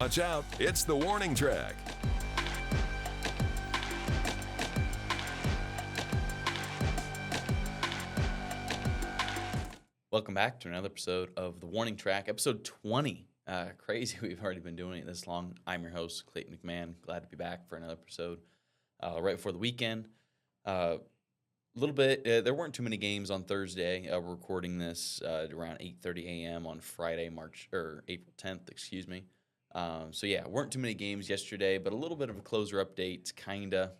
Watch out, it's the warning track. Welcome back to another episode of The Warning Track, episode 20. Crazy we've already been doing it this long. I'm your host, Clayton McMahon. Glad to be back for another episode right before the weekend. A little bit, there weren't too many games on Thursday. We're recording this around 8:30 a.m. on Friday, April 10th, excuse me. Weren't too many games yesterday, but a little bit of a closer update, kinda.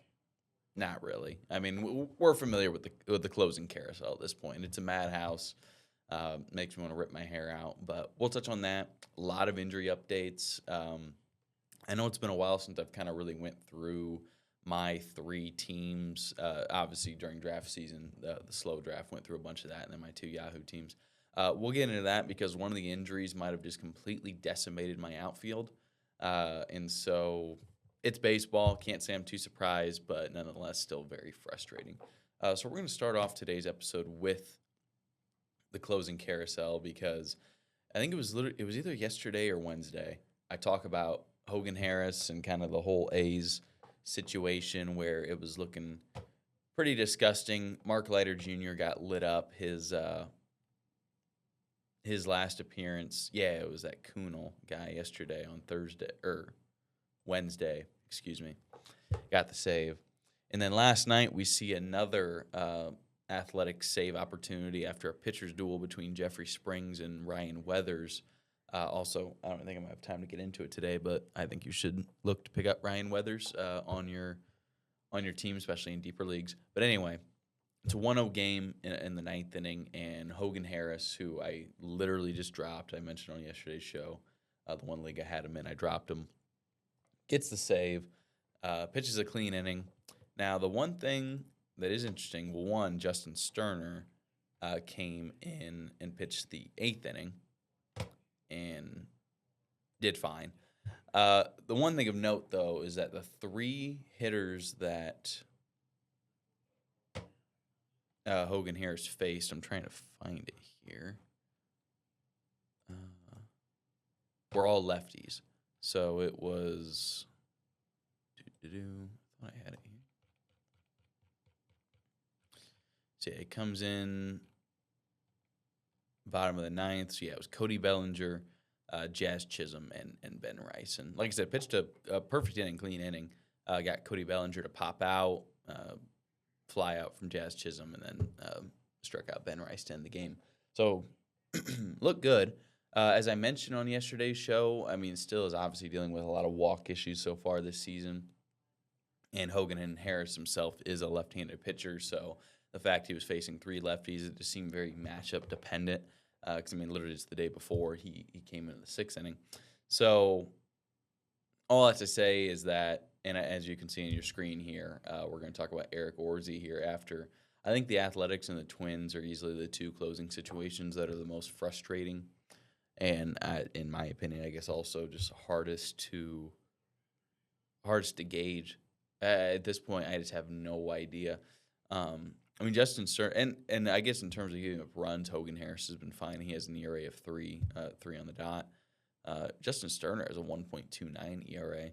Not really. I mean, we're familiar with the closing carousel at this point. It's a madhouse. Makes me want to rip my hair out, but we'll touch on that. A lot of injury updates. I know it's been a while since I've kind of really went through my three teams. Obviously, during draft season, the slow draft, went through a bunch of that, and then my two Yahoo teams. We'll get into that because one of the injuries might have just completely decimated my outfield. And so it's baseball. Can't say I'm too surprised, but nonetheless, still very frustrating. So we're going to start off today's episode with the closing carousel because I think it was either yesterday or Wednesday. I talk about Hogan Harris and kind of the whole A's situation where it was looking pretty disgusting. Mark Leiter Jr. got lit up. His last appearance, it was that Kunal guy yesterday on Wednesday, excuse me, got the save. And then last night we see another athletic save opportunity after a pitcher's duel between Jeffrey Springs and Ryan Weathers. Also, I don't think I'm going to have time to get into it today, but I think you should look to pick up Ryan Weathers on your team, especially in deeper leagues. But anyway, it's a 1-0 game in the ninth inning, and Hogan Harris, who I literally just dropped, I mentioned on yesterday's show, the one league I had him in, I dropped him, gets the save, pitches a clean inning. Now, the one thing that is interesting, one, Justin Sterner came in and pitched the eighth inning and did fine. The one thing of note, though, is that the three hitters that Hogan Harris faced, I'm trying to find it here, were all lefties. So it was, I thought I had it here. So it comes in bottom of the ninth. So it was Cody Bellinger, Jazz Chisholm, and Ben Rice. And like I said, pitched a perfect inning, clean inning. Got Cody Bellinger to pop out, fly out from Jazz Chisholm, and then struck out Ben Rice to end the game. So looked good. As I mentioned on yesterday's show, I mean, still is obviously dealing with a lot of walk issues so far this season. And Hogan and Harris himself is a left-handed pitcher, so the fact he was facing three lefties, it just seemed very matchup dependent. Because, I mean, literally just the day before, he came into the sixth inning. So all I have to say is that, and as you can see on your screen here, we're going to talk about Eric Orzi here after. I think the Athletics and the Twins are easily the two closing situations that are the most frustrating. And in my opinion, I guess also just hardest to gauge. At this point, I just have no idea. I mean, Justin Sterner, and I guess in terms of giving up runs, Hogan Harris has been fine. He has an ERA of 3 on the dot. Justin Sterner has a 1.29 ERA.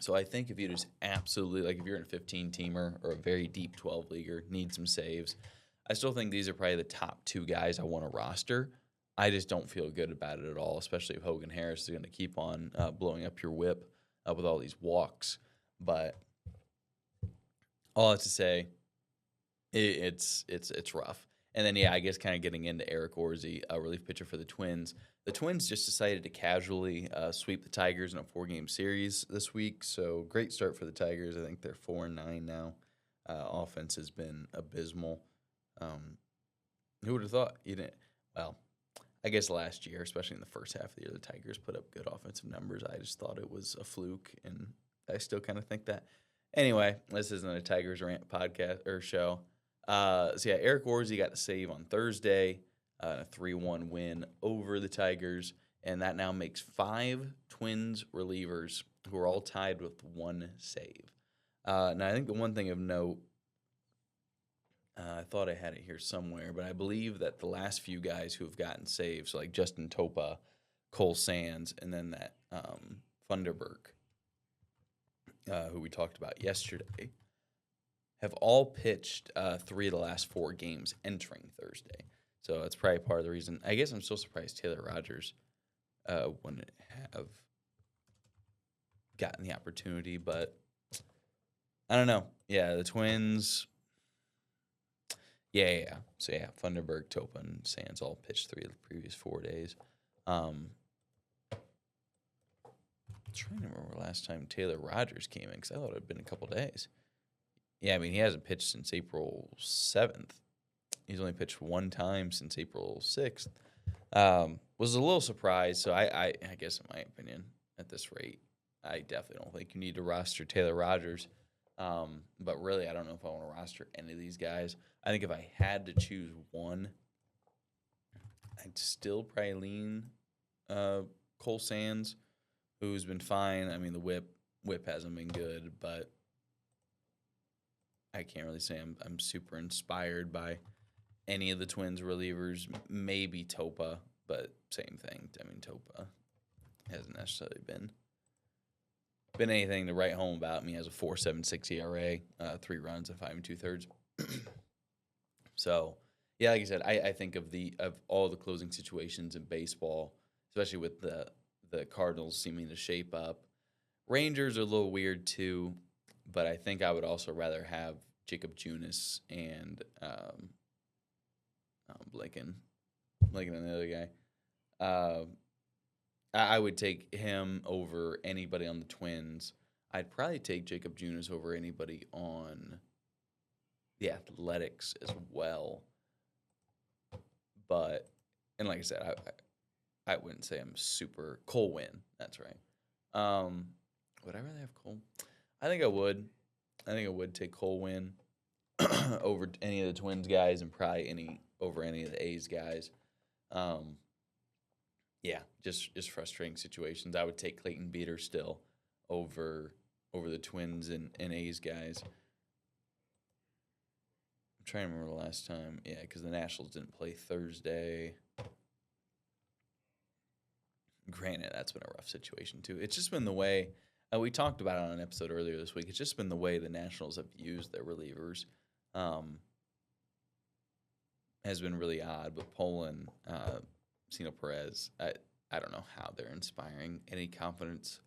So I think if you just absolutely, like if you're in a 15-teamer or a very deep 12-leaguer, need some saves, I still think these are probably the top two guys I want to roster. I just don't feel good about it at all, especially if Hogan Harris is going to keep on blowing up your whip with all these walks. But all I have to say, it's rough. And then, I guess kind of getting into Eric Orzi, a relief pitcher for the Twins. The Twins just decided to casually sweep the Tigers in a 4-game series this week. So great start for the Tigers. I think they're 4-9 now. Offense has been abysmal. Who would have thought? Well, I guess last year, especially in the first half of the year, the Tigers put up good offensive numbers. I just thought it was a fluke, and I still kind of think that. Anyway, this isn't a Tigers rant podcast or show. Eric Orzi got the save on Thursday, a 3-1 win over the Tigers, and that now makes 5 Twins relievers who are all tied with 1 save. Now, I think the one thing of note, I thought I had it here somewhere, but I believe that the last few guys who have gotten saves, like Justin Topa, Cole Sands, and then that Funderburk, who we talked about yesterday, have all pitched 3 of the last 4 games entering Thursday. So that's probably part of the reason. I guess I'm still surprised Taylor Rogers wouldn't have gotten the opportunity, but I don't know. Yeah, the Twins. Yeah. So yeah, Funderburk, Topin, Sands all pitched 3 of the previous 4 days. I'm trying to remember last time Taylor Rogers came in because I thought it had been a couple days. Yeah, I mean, he hasn't pitched since April 7th. He's only pitched 1 time since April 6th. Was a little surprised. So I guess in my opinion, at this rate, I definitely don't think you need to roster Taylor Rogers. But really, I don't know if I want to roster any of these guys. I think if I had to choose one, I'd still probably lean Cole Sands, who's been fine. I mean, the whip hasn't been good, but I can't really say I'm super inspired by any of the Twins relievers. Maybe Topa, but same thing. I mean, Topa hasn't necessarily been anything to write home about. I mean, he has a 4.76 ERA, 3 runs and 5 2/3. So, yeah, like I said, I think of all the closing situations in baseball, especially with the Cardinals seeming to shape up. Rangers are a little weird too, but I think I would also rather have Jacob Junis and blanking on the other guy. I would take him over anybody on the Twins. I'd probably take Jacob Junis over anybody on the Athletics as well. But, and like I said, I wouldn't say I'm super Cole Winn. That's right. Would I rather have Cole? I think I would. I think I would take Cole Winn over any of the Twins guys and probably over any of the A's guys. Yeah, just frustrating situations. I would take Clayton Beeter still over the Twins and A's guys. I'm trying to remember the last time. Yeah, because the Nationals didn't play Thursday. Granted, that's been a rough situation too. It's just been the way we talked about it on an episode earlier this week. It's just been the way the Nationals have used their relievers. Has been really odd. But Poland, Cino Perez, I don't know how they're inspiring any confidence.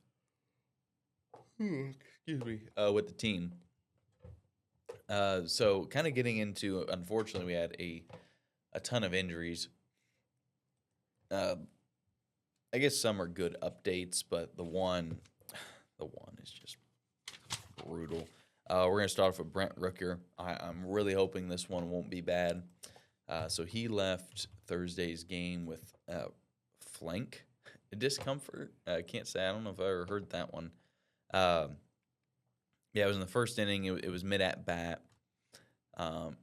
Excuse me. With the team. So kind of getting into, unfortunately, we had a ton of injuries. I guess some are good updates, but the one is just brutal. We're going to start off with Brent Rooker. I'm really hoping this one won't be bad. So he left Thursday's game with flank discomfort. I can't say. I don't know if I ever heard that one. Yeah, it was in the first inning. It was mid-at-bat.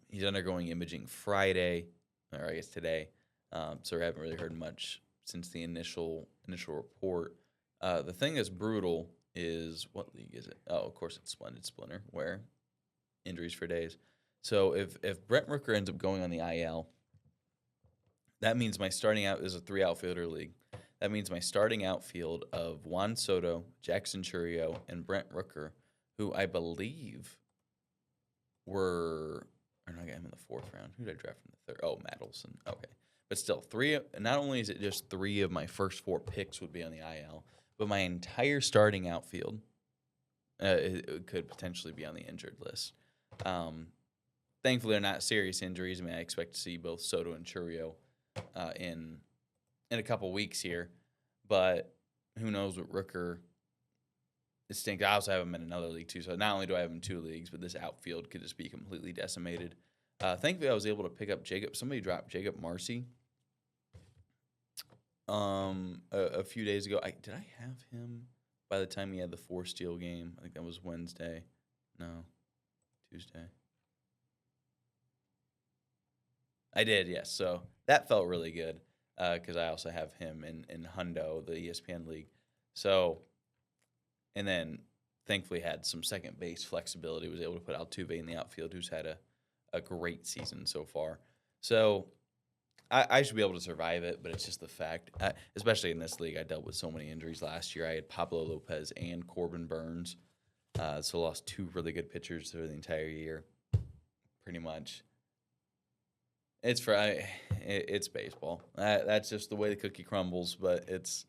He's undergoing imaging Friday, or I guess today. So we haven't really heard much since the initial report. The thing that's brutal is, what league is it? Oh, of course, it's Splendid Splinter, where injuries for days. So if Brent Rooker ends up going on the IL, that means my starting out is a 3-outfielder league. That means my starting outfield of Juan Soto, Jackson Chourio, and Brent Rooker, who I believe were, or no, I got him in the 4th round. Who did I draft in the 3rd? Oh, Matt Olson. Okay. But still, not only is it just 3 of my first 4 picks would be on the IL, but my entire starting outfield it could potentially be on the injured list. Thankfully, they're not serious injuries. I mean, I expect to see both Soto and Chourio in a couple weeks here, but who knows with Rooker. It stinks. I also have him in another league too, so not only do I have him in 2 leagues, but this outfield could just be completely decimated. Thankfully, I was able to pick up Jacob. Somebody dropped Jacob Marcy a few days ago. Did I have him by the time he had the 4-steal game? I think that was Wednesday. No, Tuesday. I did, yes. So that felt really good because I also have him in Hundo, the ESPN league. So, and then thankfully had some second base flexibility. Was able to put Altuve in the outfield, who's had a great season so far. So I should be able to survive it, but it's just the fact, especially in this league, I dealt with so many injuries last year. I had Pablo Lopez and Corbin Burns, so lost two really good pitchers for the entire year, pretty much. It's baseball. That's just the way the cookie crumbles, but it's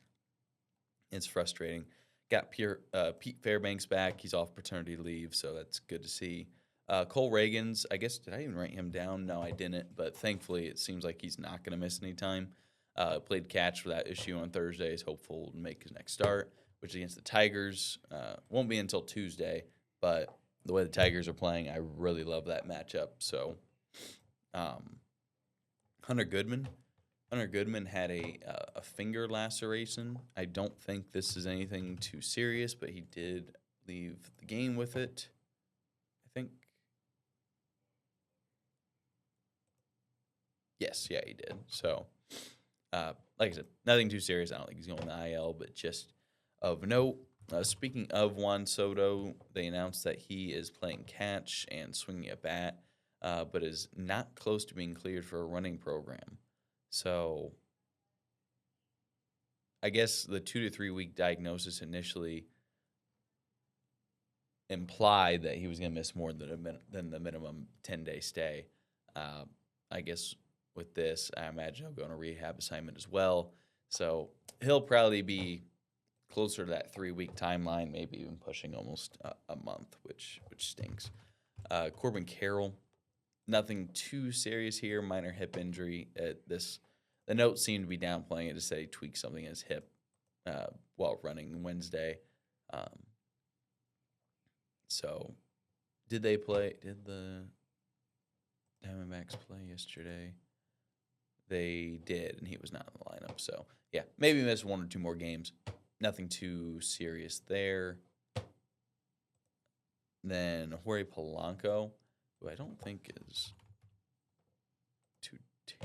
frustrating. Got Pete Fairbanks back. He's off paternity leave, so that's good to see. Cole Reagans, I guess, did I even write him down? No, I didn't. But thankfully, it seems like he's not going to miss any time. Played catch for that issue on Thursday. Is hopeful to make his next start, which is against the Tigers. Won't be until Tuesday, but the way the Tigers are playing, I really love that matchup. So, Hunter Goodman. Hunter Goodman had a finger laceration. I don't think this is anything too serious, but he did leave the game with it. I think. Yes, yeah, he did. So, like I said, nothing too serious. I don't think he's going to IL, but just of note. Speaking of Juan Soto, they announced that he is playing catch and swinging a bat, but is not close to being cleared for a running program. So, I guess the 2 to 3 week diagnosis initially implied that he was going to miss more than the minimum 10-day stay. I guess with this, I imagine he'll go on a rehab assignment as well. So he'll probably be closer to that 3-week timeline, maybe even pushing almost a month, which stinks. Corbin Carroll, nothing too serious here, minor hip injury. The note seemed to be downplaying it to say he tweaked something in his hip while running Wednesday. So, did they play? Did the Diamondbacks play yesterday? They did, and he was not in the lineup. So, yeah, maybe miss 1 or 2 more games. Nothing too serious there. Then Jorge Polanco, who I don't think is too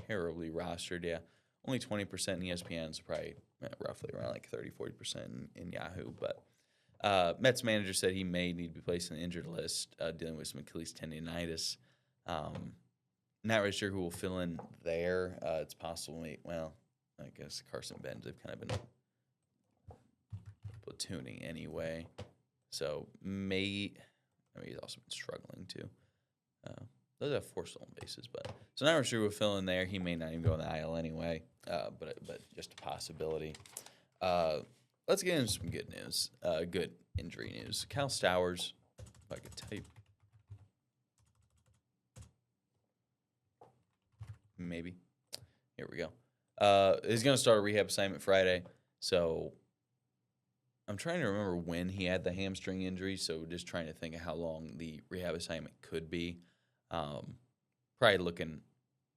terribly rostered. Yeah, only 20% in ESPN, so probably roughly around like 30, 40% in Yahoo. But Mets manager said he may need to be placed on the injured list, dealing with some Achilles tendonitis. Not really sure who will fill in there. It's possible, I guess Carson Benz, they've kind of been platooning anyway. So, he's also been struggling too. Those have 4 stolen bases, but so not really sure who will fill in there. He may not even go on the IL anyway, but just a possibility. Let's get into some good news, good injury news. Kyle Stowers, if I could type. Maybe. Here we go. He's going to start a rehab assignment Friday. So I'm trying to remember when he had the hamstring injury. So just trying to think of how long the rehab assignment could be. Probably looking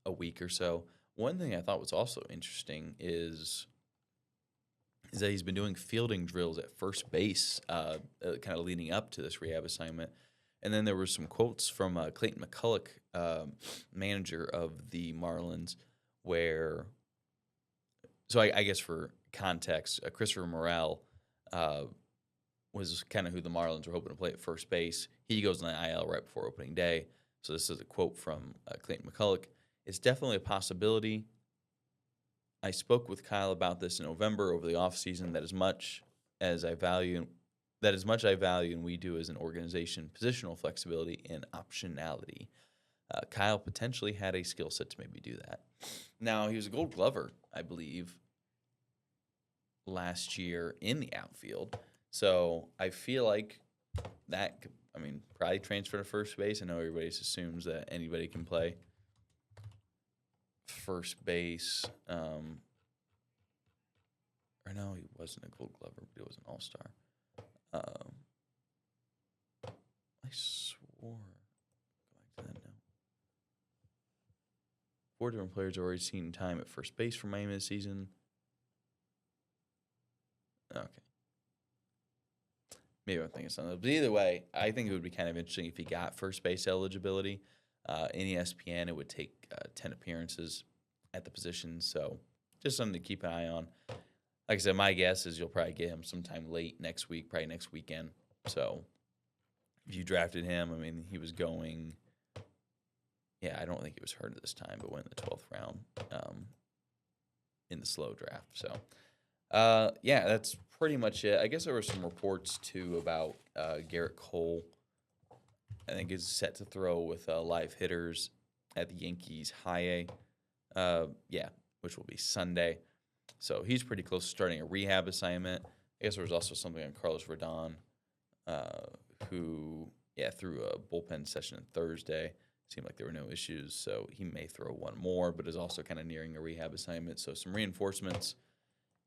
a week or so. One thing I thought was also interesting is that he's been doing fielding drills at first base, kind of leading up to this rehab assignment. And then there were some quotes from Clayton McCulloch, manager of the Marlins, where, so I guess for context, Christopher Morel was kind of who the Marlins were hoping to play at first base. He goes on the IL right before opening day. So this is a quote from Clayton McCulloch. "It's definitely a possibility. I spoke with Kyle about this in November over the offseason, that as much I value and we do as an organization, positional flexibility and optionality. Kyle potentially had a skill set to maybe do that." Now, he was a Gold Glover, I believe, last year in the outfield. So I feel like that, probably transfer to first base. I know everybody assumes that anybody can play first base. Or no, he wasn't a Gold Glover, but he was an All-Star. I swore. Go back to that now. 4 different players already seen time at first base for Miami this season. Okay. Maybe I'm thinking something else. But either way, I think it would be kind of interesting if he got first base eligibility. In ESPN, it would take 10 appearances at the position. So just something to keep an eye on. Like I said, my guess is you'll probably get him sometime late next week, probably next weekend. So if you drafted him, he was going Yeah, I don't think he was hurt at this time, but went in the 12th round in the slow draft. So, yeah, that's pretty much it. I guess there were some reports too about Garrett Cole. I think is set to throw with live hitters at the Yankees high A. Yeah, which will be Sunday. So he's pretty close to starting a rehab assignment. I guess there was also something on Carlos Rodon, who, yeah, threw a bullpen session on Thursday. Seemed like there were no issues, so he may throw one more, but is also kind of nearing a rehab assignment. So some reinforcements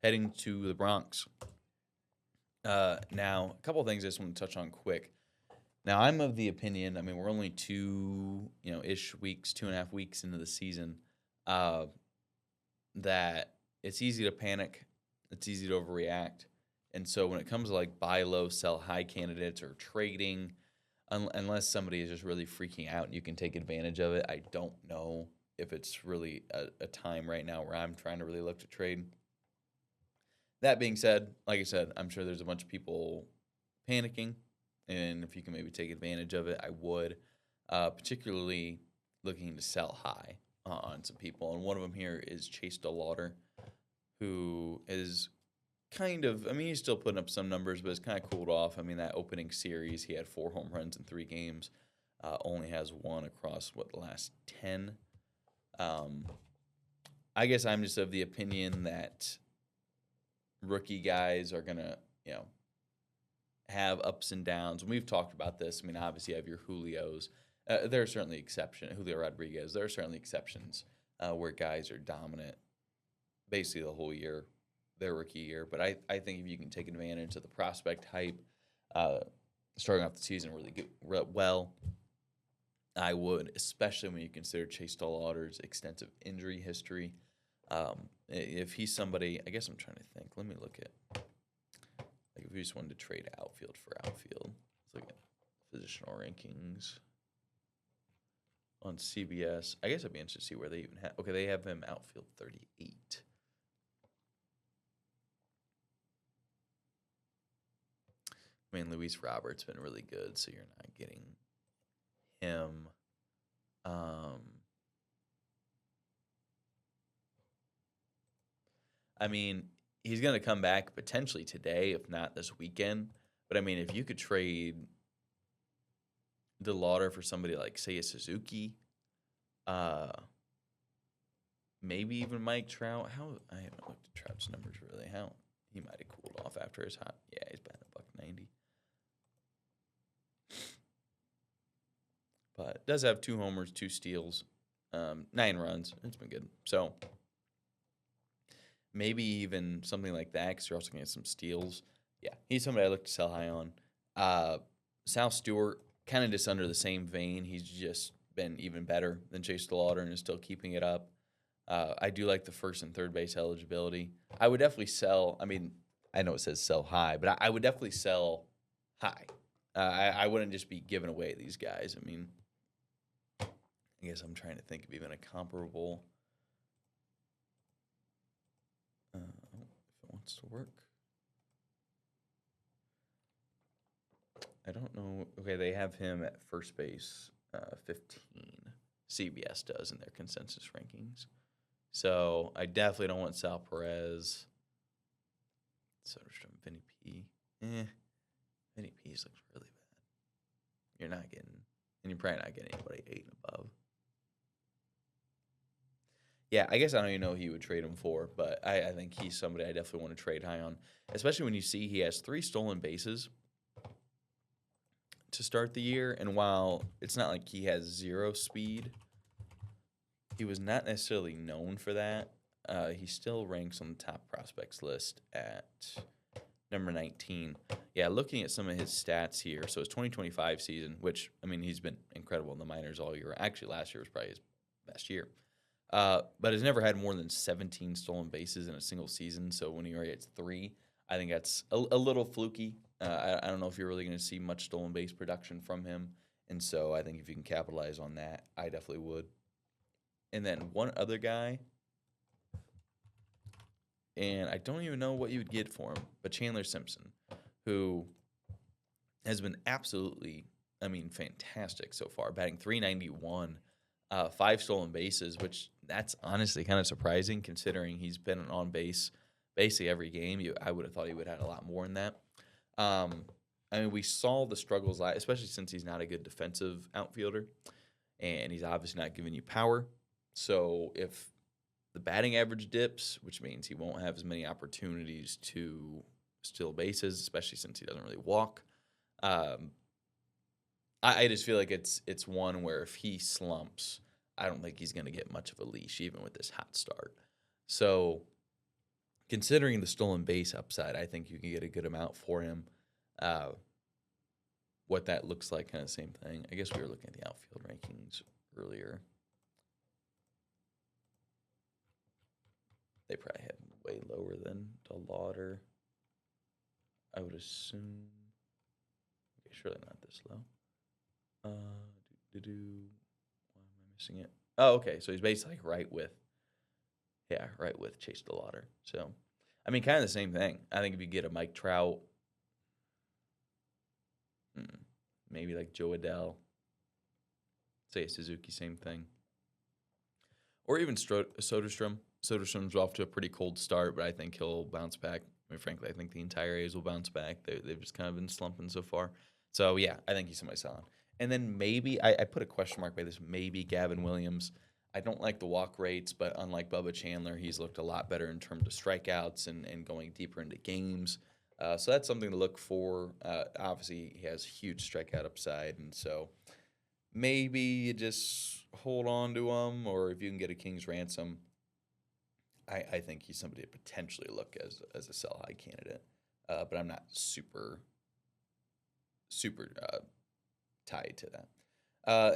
heading to the Bronx. Now, a couple of things I just want to touch on quick. Now, I'm of the opinion, I mean, we're only 2.5 weeks into the season, that it's easy to panic. It's easy to overreact. And so when it comes to like buy low, sell high candidates or trading, unless somebody is just really freaking out and you can take advantage of it, I don't know if it's really a time right now where I'm trying to really look to trade. That being said, like I said, I'm sure there's a bunch of people panicking. And if you can maybe take advantage of it, I would. Particularly looking to sell high on some people. And one of them here is Chase DeLauter, who is kind of, I mean, he's still putting up some numbers, but it's kind of cooled off. I mean, that opening series, he had 4 home runs in 3 games. Only has 1 across, the last 10. I guess I'm just of the opinion that rookie guys are going to, have ups and downs. And we've talked about this. I mean, obviously you have your Julios. There are certainly exceptions. Julio Rodriguez. There are certainly exceptions where guys are dominant basically the whole year, their rookie year. But I think if you can take advantage of the prospect hype, starting off the season really good, well, I would, especially when you consider Chase DeLauter's extensive injury history. If he's somebody, I guess I'm trying to think. Let me look at. Like if we just wanted to trade outfield for outfield, let's look at positional rankings on CBS. I guess I'd be interested to see where they even have. Okay, they have him outfield 38. I mean, Luis Roberts been really good, so you're not getting him. I mean, he's going to come back potentially today, if not this weekend. But I mean, if you could trade DeLauter for somebody like, say, a Suzuki, maybe even Mike Trout. I haven't looked at Trout's numbers really. How he might have cooled off after his hot. Yeah, he's batting $190. But does have 2 homers, 2 steals, 9 runs. It's been good. So maybe even something like that, because you're also going to get some steals. Yeah, he's somebody I look to sell high on. Sal Stewart, kind of just under the same vein. He's just been even better than Chase DeLauter and is still keeping it up. I do like the first and third base eligibility. I would definitely sell. I mean, I know it says sell high, but I would definitely sell high. I wouldn't just be giving away these guys. I mean, I guess I'm trying to think of even a comparable. If it wants to work. I don't know. Okay, they have him at first base 15. CBS does in their consensus rankings. So I definitely don't want Sal Perez. Soderstrom, Vinny P. Vinny P's looks really bad. You're not getting, and you're probably not getting anybody 8 and above. Yeah, I guess I don't even know who you would trade him for, but I think he's somebody I definitely want to trade high on, especially when you see he has 3 stolen bases to start the year. And while it's not like he has 0 speed, he was not necessarily known for that. He still ranks on the top prospects list at number 19. Yeah, looking at some of his stats here, so his 2025 season, which, I mean, he's been incredible in the minors all year. Actually, last year was probably his best year. But has never had more than 17 stolen bases in a single season. So when he already hits 3, I think that's a little fluky. I don't know if you're really going to see much stolen base production from him. And so I think if you can capitalize on that, I definitely would. And then one other guy, and I don't even know what you would get for him, but Chandler Simpson, who has been absolutely, I mean, fantastic so far, batting .391. 5 stolen bases, which that's honestly kind of surprising considering he's been on base basically every game. I would have thought he would have had a lot more in that. I mean, we saw the struggles, especially since he's not a good defensive outfielder, and he's obviously not giving you power. So if the batting average dips, which means he won't have as many opportunities to steal bases, especially since he doesn't really walk. I just feel like it's one where if he slumps, I don't think he's going to get much of a leash, even with this hot start. So, considering the stolen base upside, I think you can get a good amount for him. What that looks like, kind of same thing. I guess we were looking at the outfield rankings earlier. They probably have him way lower than DeLauder. I would assume. Okay, surely not this low. Why am I missing it? Oh, okay. So he's basically right with Chase DeLauder. So, I mean, kind of the same thing. I think if you get a Mike Trout, maybe like Joe Adell, say Suzuki, same thing. Or even Soderstrom. Soderstrom's off to a pretty cold start, but I think he'll bounce back. I mean, frankly, I think the entire A's will bounce back. They've just kind of been slumping so far. So, yeah, I think he's somebody solid. And then maybe, I put a question mark by this, maybe Gavin Williams. I don't like the walk rates, but unlike Bubba Chandler, he's looked a lot better in terms of strikeouts and going deeper into games. So that's something to look for. Obviously, he has huge strikeout upside, and so maybe you just hold on to him, or if you can get a king's ransom, I think he's somebody to potentially look as a sell-high candidate. But I'm not super tied to that.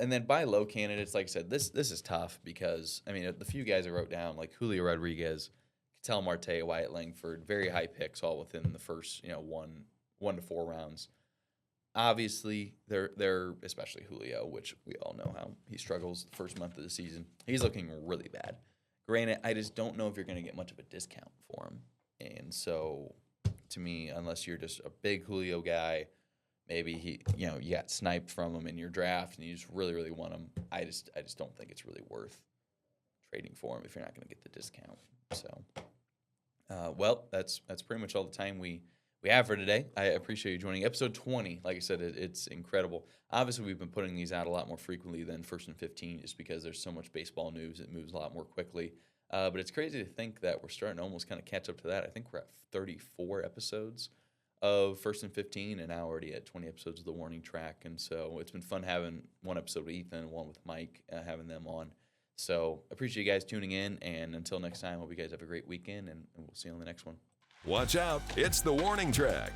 And then buy low candidates, like I said, this is tough because, I mean, the few guys I wrote down, like Julio Rodriguez, Ketel Marte, Wyatt Langford, very high picks, all within the first, 1 to 4 rounds. Obviously, they're especially Julio, which we all know how he struggles the first month of the season. He's looking really bad. Granted, I just don't know if you're going to get much of a discount for him. And so, to me, unless you're just a big Julio guy, maybe you got sniped from him in your draft and you just really, really want him. I just don't think it's really worth trading for him if you're not going to get the discount. So, well, that's pretty much all the time we have for today. I appreciate you joining. Episode 20, like I said, it's incredible. Obviously, we've been putting these out a lot more frequently than First and 15 just because there's so much baseball news. It moves a lot more quickly. But it's crazy to think that we're starting to almost kind of catch up to that. I think we're at 34 episodes of First and 15 and now already at 20 episodes of The Warning Track. And so it's been fun having one episode with Ethan, one with Mike, having them on. So appreciate you guys tuning in. And until next time, hope you guys have a great weekend, and we'll see you on the next one. Watch out, it's the Warning Track.